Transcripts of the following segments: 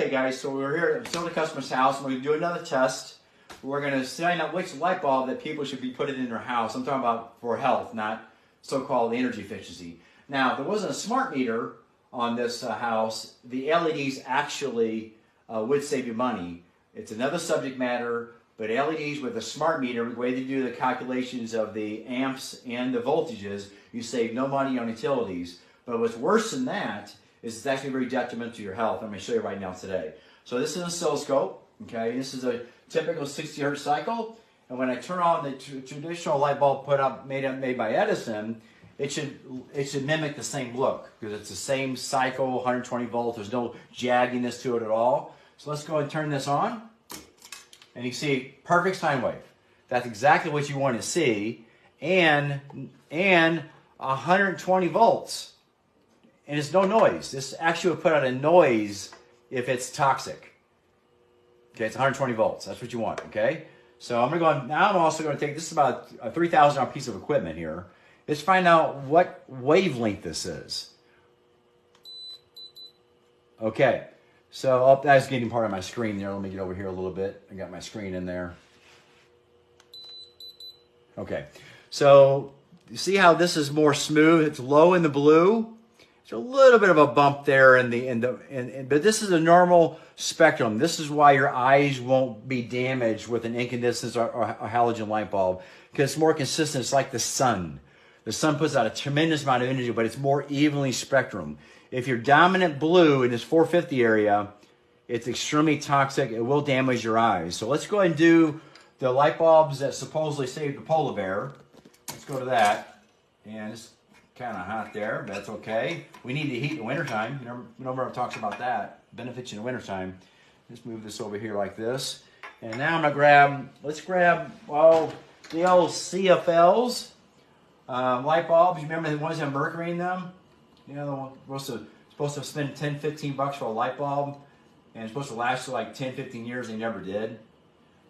Okay, guys, so we're here at the customer's house, and we're going to do another test. We're going to find out which light bulb that people should be putting in their house. I'm talking about for health, not so-called energy efficiency. Now, if there wasn't a smart meter on this house, the LEDs actually would save you money. It's another subject matter, but LEDs with a smart meter, the way they do the calculations of the amps and the voltages, you save no money on utilities. But what's worse than that is it's actually very detrimental to your health. I'm going to show you right now today. So this is an oscilloscope. Okay, this is a typical 60 hertz cycle. And when I turn on the traditional light bulb made by Edison, it should mimic the same look because it's the same cycle, 120 volts. There's no jagginess to it at all. So let's go ahead and turn this on. And you see perfect sine wave. That's exactly what you want to see. And 120 volts. And it's no noise. This actually would put out a noise if it's toxic. Okay, it's 120 volts. That's what you want, okay? So I'm going to go on. Now I'm also going to take, this is about a $3,000 piece of equipment here. Let's find out what wavelength this is. Okay, so that's getting part of my screen there. Let me get over here a little bit. I got my screen in there. Okay, so you see how this is more smooth? It's low in the blue. There's a little bit of a bump there but this is a normal spectrum. This is why your eyes won't be damaged with an incandescent or a halogen light bulb, because it's more consistent. It's like the sun. The sun puts out a tremendous amount of energy, but it's more evenly spectrum. If you're dominant blue in this 450 area, it's extremely toxic. It will damage your eyes. So let's go ahead and do the light bulbs that supposedly save the polar bear. Let's go to that. And it's kind of hot there, but that's okay. We need to heat in the wintertime. Nobody talks about that. Benefits you in the wintertime. Let's move this over here like this. And now I'm going to let's grab, well, the old CFLs. Light bulbs, you remember the ones that have mercury in them? You know, we're supposed to spend 10, 15 bucks for a light bulb, and it's supposed to last for like 10, 15 years, and they never did.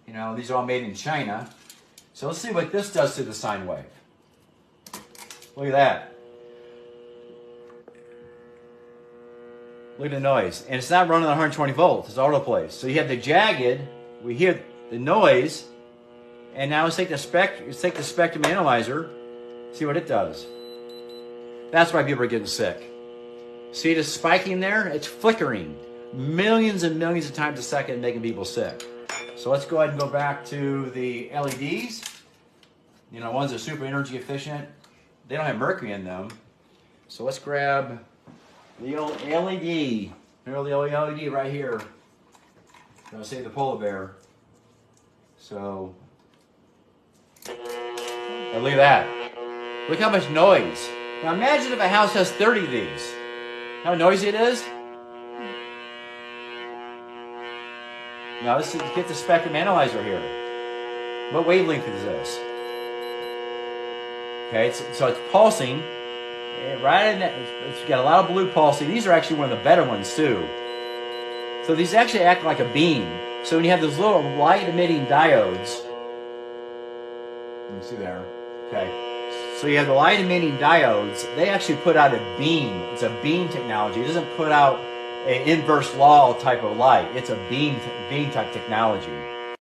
You know, these are all made in China. So let's see what this does to the sine wave. Look at that. Look at the noise. And it's not running 120 volts, it's all over the place. So you have the jagged, we hear the noise, and now let's take the spectrum analyzer, see what it does. That's why people are getting sick. See the spiking there? It's flickering millions and millions of times a second, making people sick. So let's go ahead and go back to the LEDs. You know, ones that are super energy efficient. They don't have mercury in them. So let's grab the old LED. Here's the old LED right here. Gonna save the polar bear. So, and look at that. Look how much noise. Now imagine if a house has 30 of these. How noisy it is? Now let's get the spectrum analyzer here. What wavelength is this? Okay, so it's pulsing. Right in that, it's got a lot of blue pulsing. These are actually one of the better ones too. So these actually act like a beam. So when you have those little light emitting diodes, you can see there. Okay. So you have the light emitting diodes, they actually put out a beam. It's a beam technology. It doesn't put out an inverse law type of light. It's a beam type technology.